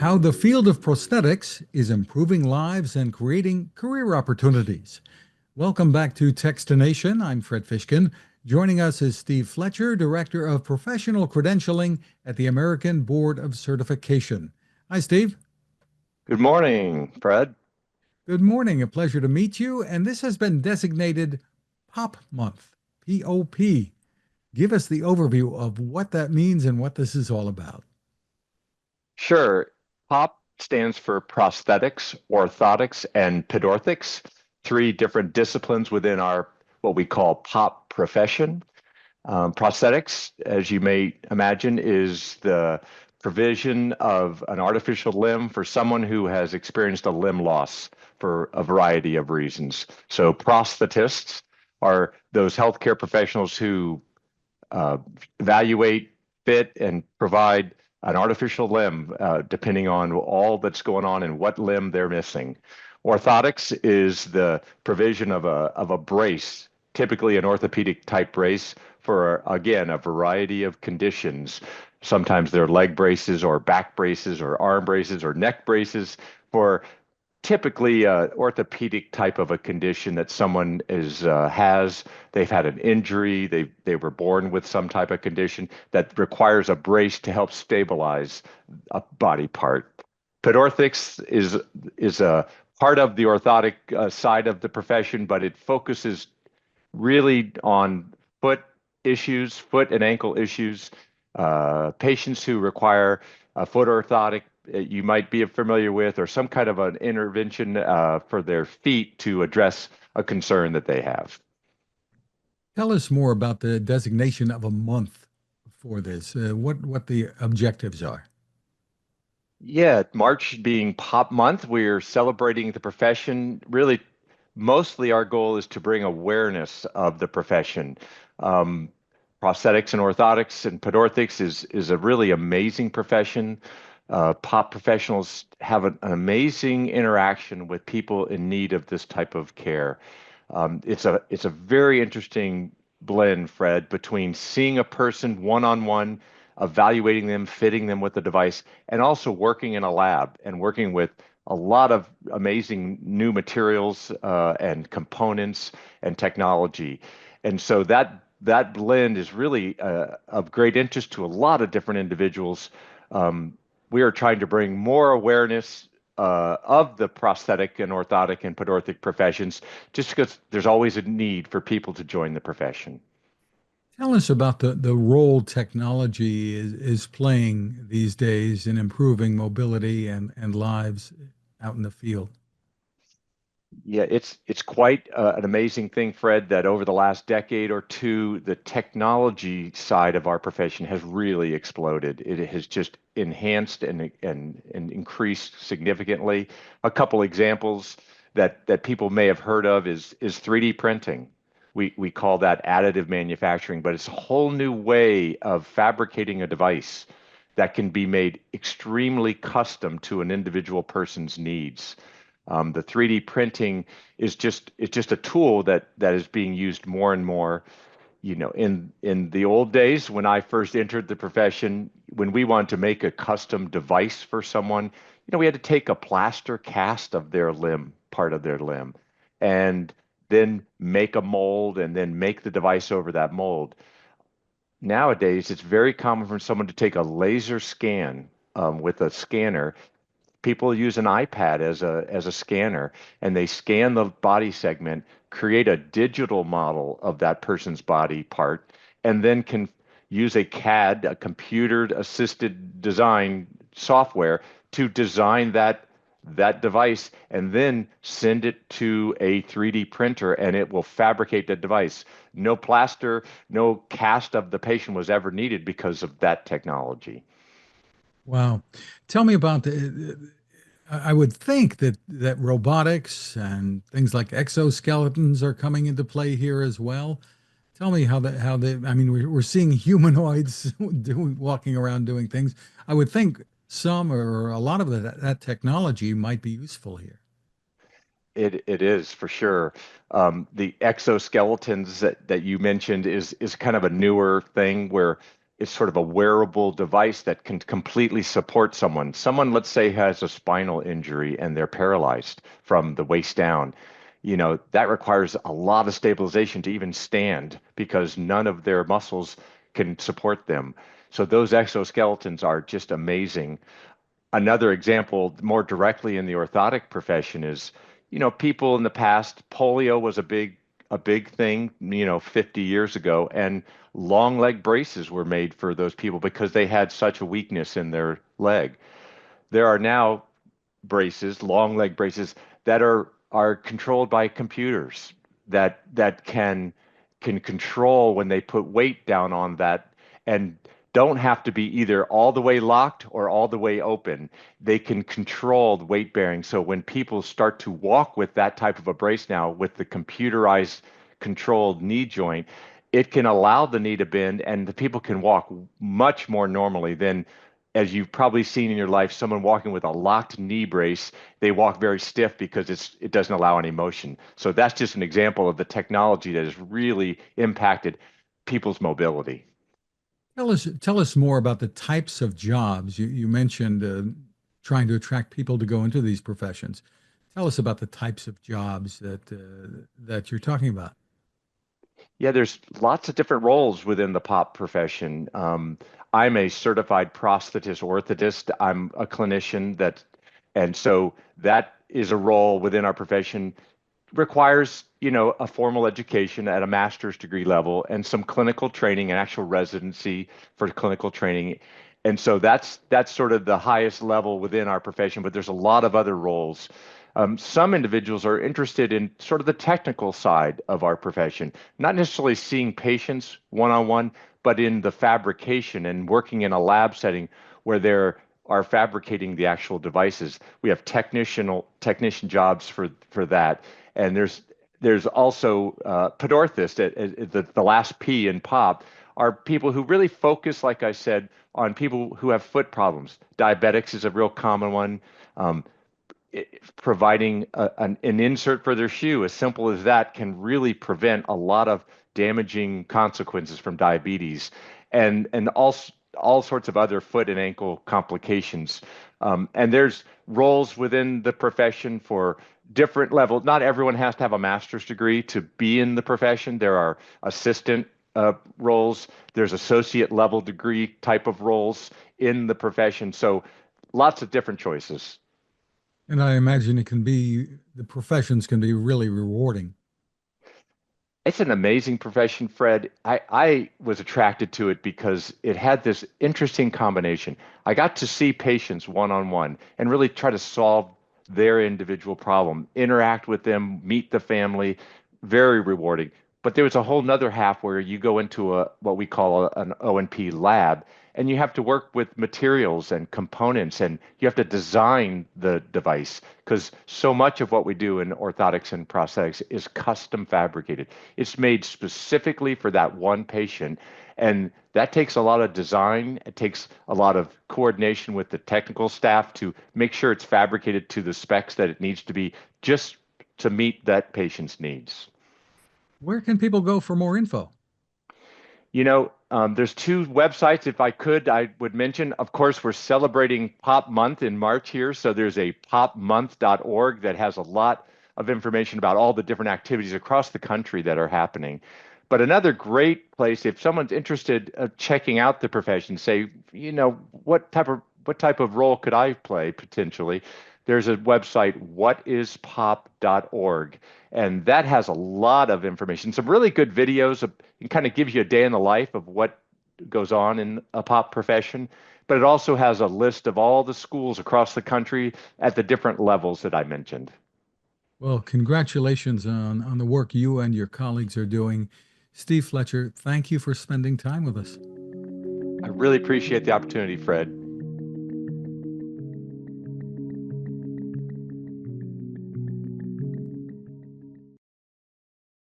How the field of prosthetics is improving lives and creating career opportunities. Welcome back to Techstination. I'm Fred Fishkin. Joining us is Steve Fletcher, Director of Professional Credentialing at the American Board of Certification. Hi, Steve. Good morning, Fred. Good morning. A pleasure to meet you. And this has been designated POP Month, POP. Give us the overview of what that means and what this is all about. Sure. POP stands for prosthetics, orthotics, and pedorthics, three different disciplines within our what we call POP profession. Prosthetics, as you may imagine, is the provision of an artificial limb for someone who has experienced a limb loss for a variety of reasons. So prosthetists are those healthcare professionals who evaluate, fit, and provide an artificial limb, depending on all that's going on and what limb they're missing. Orthotics is the provision of a brace, typically an orthopedic type brace for, again, a variety of conditions. Sometimes they're leg braces or back braces or arm braces or neck braces for typically orthopedic type of a condition that someone has. They've had an injury, they were born with some type of condition that requires a brace to help stabilize a body part. Pedorthics is a part of the orthotic side of the profession, but it focuses really on foot and ankle issues, patients who require a foot orthotic you might be familiar with, or some kind of an intervention for their feet to address a concern that they have. Tell us more about the designation of a month for this, what the objectives are. Yeah, March being Pop Month, we're celebrating the profession. Really, mostly our goal is to bring awareness of the profession. Um, Prosthetics and orthotics and pedorthics is a really amazing profession. Pop professionals have an amazing interaction with people in need of this type of care. It's a very interesting blend, Fred, between seeing a person one on one, evaluating them, fitting them with the device, and also working in a lab and working with a lot of amazing new materials and components and technology. And so that blend is really of great interest to a lot of different individuals. We are trying to bring more awareness of the prosthetic and orthotic and pedorthic professions, just because there's always a need for people to join the profession. Tell us about the role technology is playing these days in improving mobility and lives out in the field. Yeah, it's quite an amazing thing, Fred, that over the last decade or two, the technology side of our profession has really exploded. It has just enhanced and increased significantly. A couple examples that people may have heard of is 3D printing. We call that additive manufacturing, but it's a whole new way of fabricating a device that can be made extremely custom to an individual person's needs. The 3D printing it's just a tool that is being used more and more. You know, in the old days when I first entered the profession, when we wanted to make a custom device for someone, we had to take a plaster cast of their limb, part of their limb, and then make a mold and then make the device over that mold. Nowadays, it's very common for someone to take a laser scan with a scanner. People use an iPad as a scanner, and they scan the body segment, create a digital model of that person's body part, and then can use a CAD, a computer assisted design software, to design that device and then send it to a 3D printer, and it will fabricate the device. No plaster, no cast of the patient was ever needed because of that technology. Wow. Tell me about I would think that robotics and things like exoskeletons are coming into play here as well. Tell me I mean, we're seeing humanoids walking around doing things. I would think some or a lot of that technology might be useful here. It is for sure. The exoskeletons that you mentioned is kind of a newer thing where is sort of a wearable device that can completely support someone. Someone, let's say, has a spinal injury and they're paralyzed from the waist down. That requires a lot of stabilization to even stand because none of their muscles can support them. So those exoskeletons are just amazing. Another example, more directly in the orthotic profession, is, people in the past, polio was a big thing, 50 years ago, and long leg braces were made for those people because they had such a weakness in their leg. There are now braces, long leg braces that are controlled by computers that can control when they put weight down on that and don't have to be either all the way locked or all the way open. They can control the weight bearing. So when people start to walk with that type of a brace now with the computerized controlled knee joint, it can allow the knee to bend and the people can walk much more normally than, as you've probably seen in your life, someone walking with a locked knee brace. They walk very stiff because it doesn't allow any motion. So that's just an example of the technology that has really impacted people's mobility. Tell us more about the types of jobs. You mentioned trying to attract people to go into these professions. Tell us about the types of jobs that you're talking about. Yeah, there's lots of different roles within the pop profession. I'm a certified prosthetist orthotist. I'm a clinician and so that is a role within our profession, requires, a formal education at a master's degree level and some clinical training and actual residency for clinical training. And so that's sort of the highest level within our profession, but there's a lot of other roles. Some individuals are interested in sort of the technical side of our profession, not necessarily seeing patients one-on-one, but in the fabrication and working in a lab setting where they're are fabricating the actual devices. We have technician jobs for that, and there's also pedorthists. The last P in pop are people who really focus, like I said, on people who have foot problems. Diabetics is a real common one. Um, Providing an insert for their shoe, as simple as that, can really prevent a lot of damaging consequences from diabetes and all sorts of other foot and ankle complications. And there's roles within the profession for different levels. Not everyone has to have a master's degree to be in the profession. There are assistant roles, there's associate level degree type of roles in the profession. So lots of different choices. And I imagine the professions can be really rewarding. It's an amazing profession, Fred. I was attracted to it because it had this interesting combination. I got to see patients one on one and really try to solve their individual problem, interact with them, meet the family. Very rewarding. But there was a whole nother half where you go into what we call an O&P lab, and you have to work with materials and components, and you have to design the device because so much of what we do in orthotics and prosthetics is custom fabricated. It's made specifically for that one patient. And that takes a lot of design. It takes a lot of coordination with the technical staff to make sure it's fabricated to the specs that it needs to be just to meet that patient's needs. Where can people go for more info? There's two websites. If I could, I would mention, of course, we're celebrating Pop Month in March here. So there's a popmonth.org that has a lot of information about all the different activities across the country that are happening. But another great place, if someone's interested checking out the profession, say, what type of role could I play potentially? There's a website, whatispop.org, and that has a lot of information. Some really good videos. It kind of gives you a day in the life of what goes on in a pop profession, but it also has a list of all the schools across the country at the different levels that I mentioned. Well, congratulations on the work you and your colleagues are doing. Steve Fletcher, thank you for spending time with us. I really appreciate the opportunity, Fred.